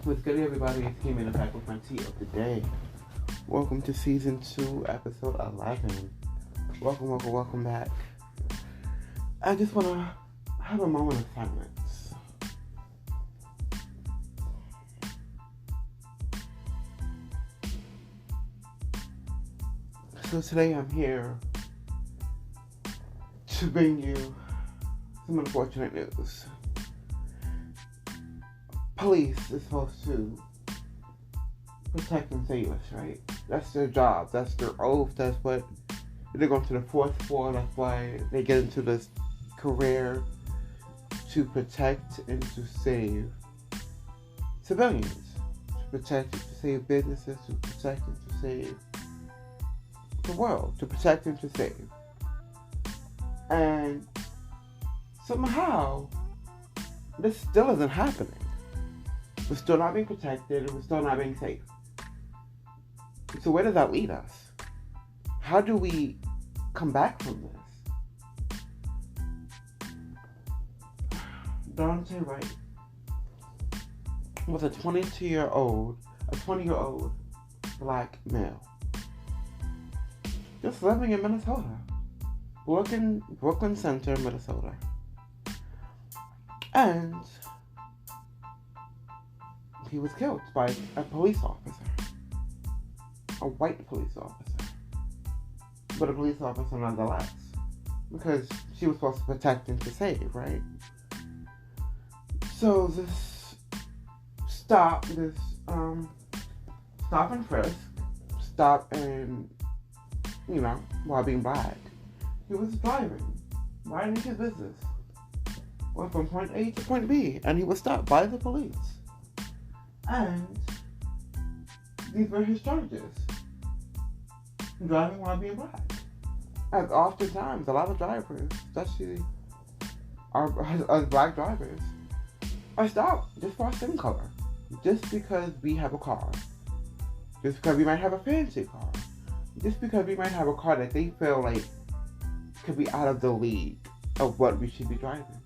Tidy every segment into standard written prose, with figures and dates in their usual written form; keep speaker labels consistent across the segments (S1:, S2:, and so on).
S1: What's good, everybody? It's Kim in the back with my tea of the day. Welcome to season 2, episode 11. Welcome back. I just want to have a moment of silence. So today I'm here to bring you some unfortunate news. Police is supposed to protect and save us, right? That's their job. That's their oath. That's what they're going to the force for. That's why they get into this career, to protect and to save civilians, to protect and to save businesses, to protect and to save the world, to protect and to save. And somehow this still isn't happening. We're still not being protected, and we're still not being safe. So where does that lead us? How do we come back from this? Daunte Wright was a 20-year-old black male, just living in Minnesota, Brooklyn Center, Minnesota, and he was killed by a police officer, a white police officer, but a police officer nonetheless, because she was supposed to protect and to save, right? So this stop and frisk, while being black, he was minding his business, went from point A to point B, and he was stopped by the police. And these were his charges: driving while being black. As oftentimes, a lot of drivers, especially as black drivers, are stopped just for our skin color, just because we have a car, just because we might have a fancy car, just because we might have a car that they feel like could be out of the league of what we should be driving,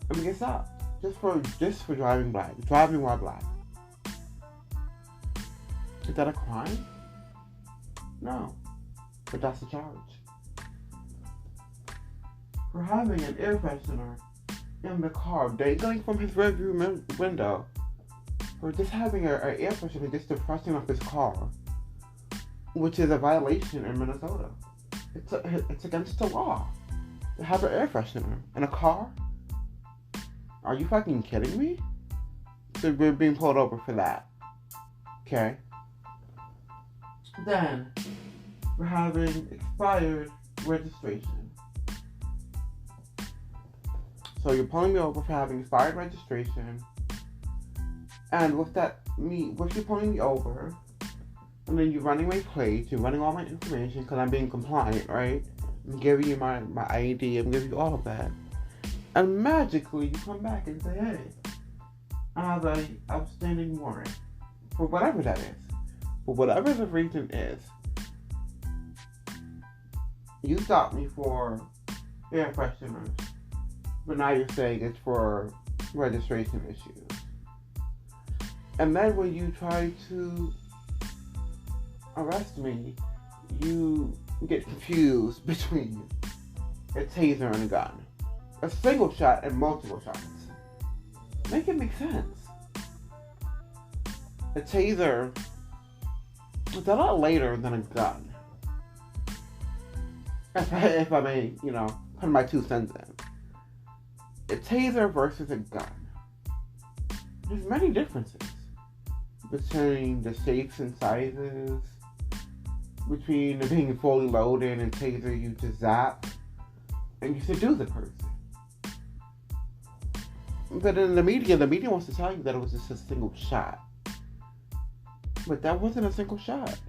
S1: and we get stopped. Just for driving while black. Is that a crime? No, but that's a charge. For having an air freshener in the car dangling from his rearview window, for just having an air freshener just to freshen up his car, which is a violation in Minnesota. It's against the law to have an air freshener in a car. Are you fucking kidding me? So we're being pulled over for that. Okay? Then, we're having expired registration. So you're pulling me over for having expired registration. And with you pulling me over, and then you're running my plates, you're running all my information because I'm being compliant, right? I'm giving you my ID, I'm giving you all of that. And magically, you come back and say, hey, I have an outstanding warrant. For whatever that is. For whatever the reason is. You stopped me for air fresheners. But now you're saying it's for registration issues. And then when you try to arrest me, you get confused between a taser and a gun. A single shot and multiple shots. Make it make sense. A taser is a lot later than a gun. If I may, put my 2 cents in. A taser versus a gun. There's many differences between the shapes and sizes, between it being fully loaded and taser you to zap, and you seduce a person. But in the media wants to tell you that it was just a single shot. But that wasn't a single shot.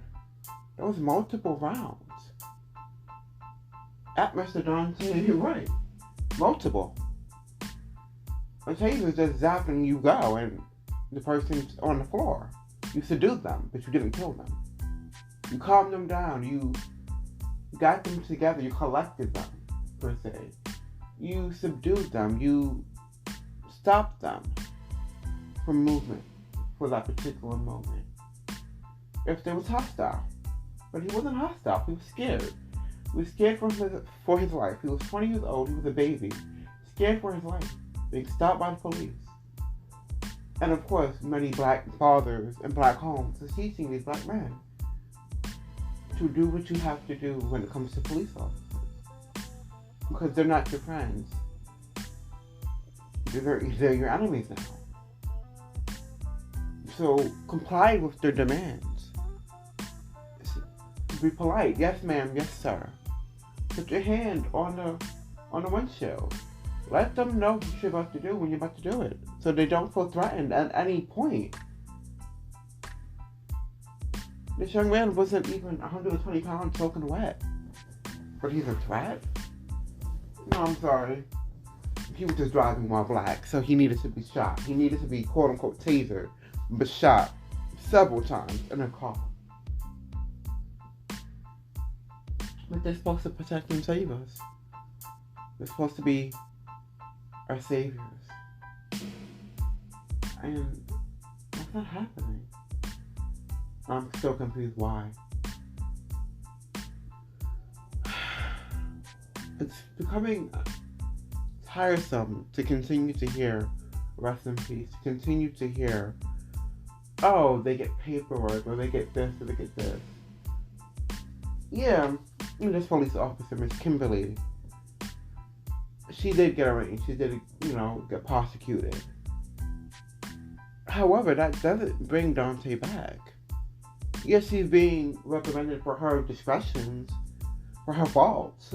S1: That was multiple rounds. At Mr. Daunte Wright. Multiple. A taser is just zapping, you go, and the person's on the floor. You seduced them, but you didn't kill them. You calmed them down. You got them together. You collected them, per se. You subdued them. You stop them from movement. for that particular moment. If they was hostile. But he wasn't hostile. He was scared. He was scared for his life. He was 20 years old. He was a baby. Scared for his life. Being stopped by the police. And of course, many black fathers in black homes are teaching these black men to do what you have to do when it comes to police officers. Because they're not your friends. They're your enemies now. So comply with their demands. Be polite. Yes, ma'am. Yes, sir. Put your hand on the windshield. Let them know what you're about to do when you're about to do it, so they don't feel threatened at any point. This young man wasn't even 120 pounds soaking wet, but he's a threat. No, I'm sorry. He was just driving while black, so he needed to be shot. He needed to be quote unquote tasered, but shot several times in a car. But they're supposed to protect and save us. They're supposed to be our saviors. And that's not happening. I'm still confused why. It's becoming tiresome to continue to hear rest in peace, to continue to hear, oh, they get paperwork, or they get this, or they get this. Yeah, this police officer, Miss Kimberly, she did get arraigned. She did, get prosecuted. However, that doesn't bring Daunte back. Yes, she's being reprimanded for her discretions, for her faults.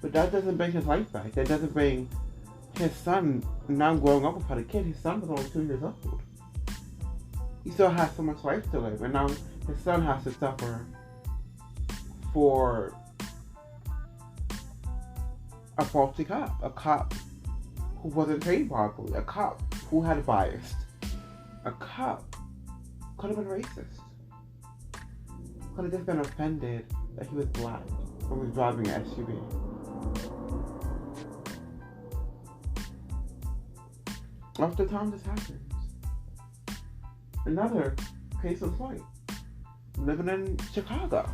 S1: But that doesn't bring his life back. That doesn't bring his son, now growing up without a kid. His son was only 2 years old. He still has so much life to live. And now his son has to suffer for a faulty cop. A cop who wasn't trained properly. A cop who had bias. A cop could have been racist. Could have just been offended that he was black or was driving an SUV. Oftentimes this happens. Another case in point. Living in Chicago.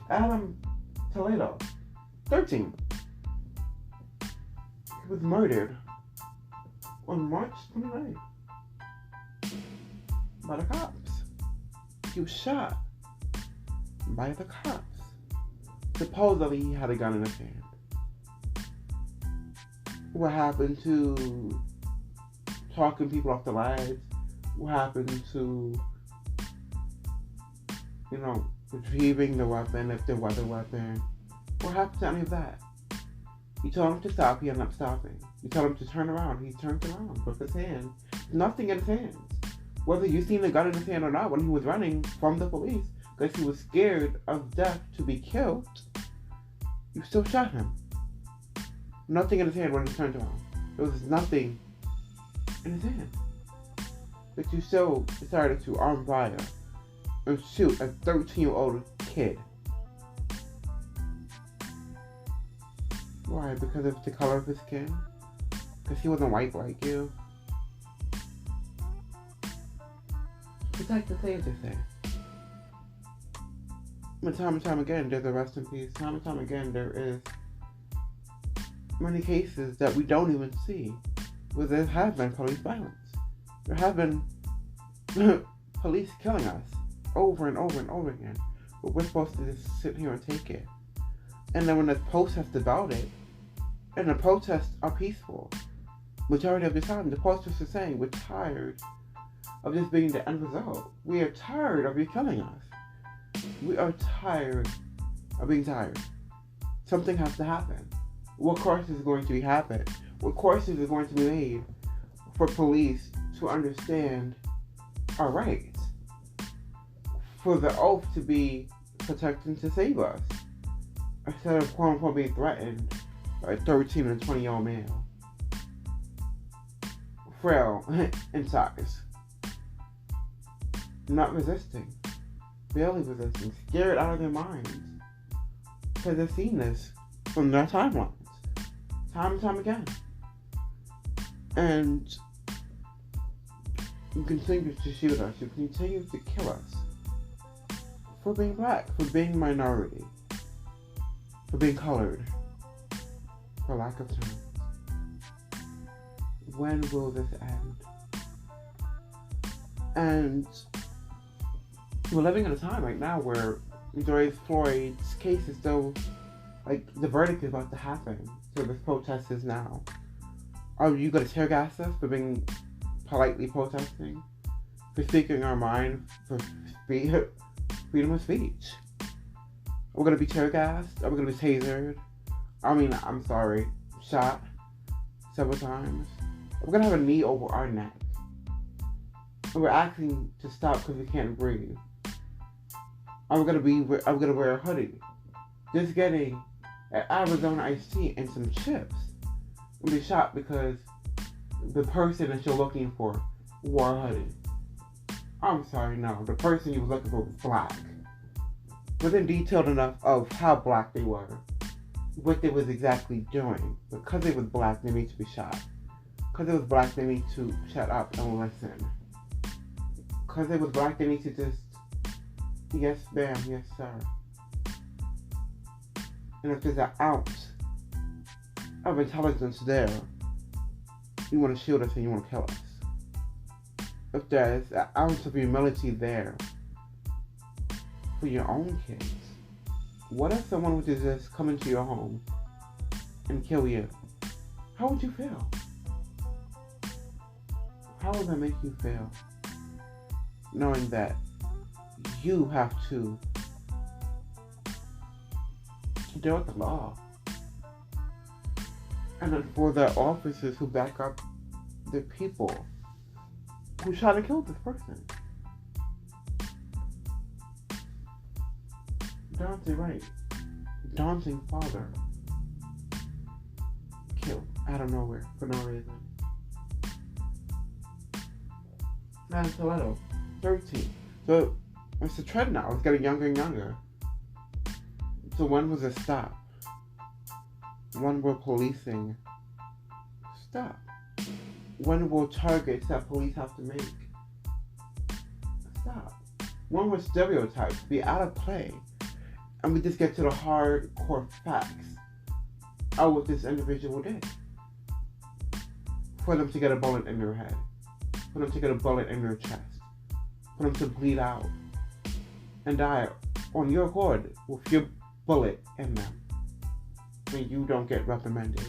S1: Adam Toledo, 13. He was murdered on March 29th by the cops. He was shot by the cops. Supposedly he had a gun in his hand. What happened to talking people off the ledge? What happened to, retrieving the weapon if there was a weapon? What happened to any of that? You told him to stop, he ended up stopping. You told him to turn around, he turned around with his hand. Nothing in his hands. Whether you seen the gun in his hand or not, when he was running from the police because he was scared of death to be killed, you still shot him. Nothing in his hand when he turned around. There was nothing in his hand. But you still decided to arm fire and shoot a 13-year-old kid. Why? Because of the color of his skin? Because he wasn't white like you? Protect the save, they say. But time and time again, there's a rest in peace. Time and time again, there is many cases that we don't even see where there have been police violence. There have been police killing us over and over and over again. But we're supposed to just sit here and take it. And then when there's protests about it, and the protests are peaceful, majority of the time the protesters are saying we're tired of this being the end result. We are tired of you killing us. We are tired of being tired. Something has to happen. What course is going to happen? What courses are going to be made for police to understand our rights? For the oath to be protecting to save us. Instead of quote unquote being threatened by a 13 and 20-year-old male. Frail in size. Not resisting. Barely resisting. Scared out of their minds. Because they've seen this from their timelines. Time and time again. And You continue to shoot us. You continue to kill us for being black, for being minority, for being colored, for lack of terms. When will this end? And we're living in a time right now where George Floyd's case is still, like, the verdict is about to happen. So this protest is now. Are you going to tear gas us for being politely protesting? For speaking our mind? For freedom of speech? We're going to be tear gassed? Are we going to be tasered? Shot several times? We're going to have a knee over our neck. And we're asking to stop because we can't breathe. I'm gonna wear a hoodie. Just getting an Arizona iced tea and some chips. And be shot because the person that you're looking for wore a hoodie. I'm sorry, no. The person you were looking for was black. Wasn't detailed enough of how black they were. What they was exactly doing. Because they was black, they need to be shot. Because they was black, they need to shut up and listen. Because they was black, they need to just, yes ma'am, yes sir. And if there's an ounce of intelligence there, you want to shield us and you want to kill us. If there's an ounce of humility there for your own kids, what if someone would just come into your home and kill you? How would you feel? How would that make you feel? Knowing that you have to deal with the law. And then for the officers who back up the people who try to kill this person. Daunte Wright, daunting father, killed out of nowhere for no reason. And Toledo, 13. So it's a trend now. It's getting younger and younger. So when was it stop? When will policing stop? When will targets that police have to make stop? When will stereotypes be out of play? And we just get to the hardcore facts of what this individual did. For them to get a bullet in their head. For them to get a bullet in their chest. For them to bleed out and die on your accord with your bullet in them. When you don't get reprimanded.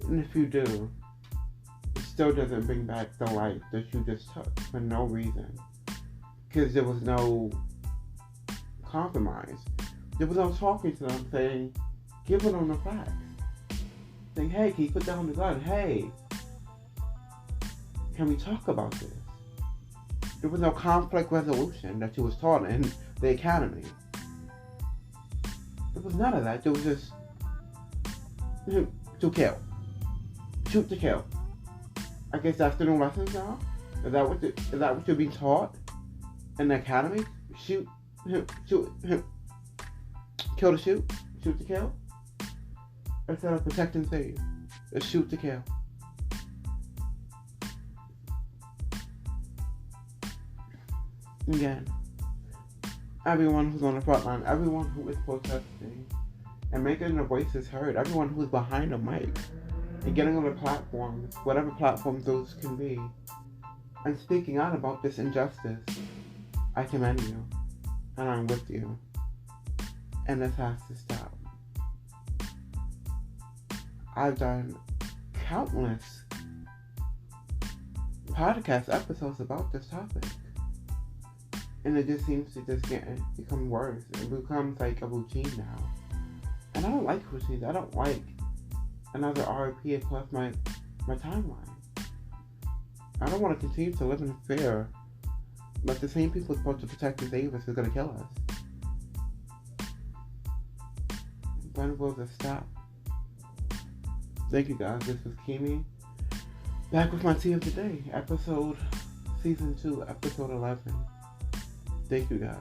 S1: And if you do, it still doesn't bring back the life that you just took for no reason. Because there was no compromise. There was no talking to them saying, giving them the facts. Saying, hey, can you put down the gun? Hey, can we talk about this? There was no conflict resolution that you was taught in the academy. There was none of that. There was just to kill. Shoot to kill. I guess that's the new lessons now? Is that what you're being taught in the academy? Shoot, kill to shoot, shoot to kill? Instead of protect and save, it's shoot to kill. Again, everyone who's on the front line, everyone who is protesting and making their voices heard, everyone who's behind a mic and getting on the platforms, whatever platforms those can be, and speaking out about this injustice, I commend you, and I'm with you, and this has to stop. I've done countless podcast episodes about this topic. And it just seems to become worse. It becomes like a routine now. And I don't like routines. I don't like another RIP across my timeline. I don't want to continue to live in fear. But the same people supposed to protect and save us are going to kill us. When will this stop? Thank you guys. This was Kimi. Back with my tea of the day. Season 2, episode 11. Thank you guys.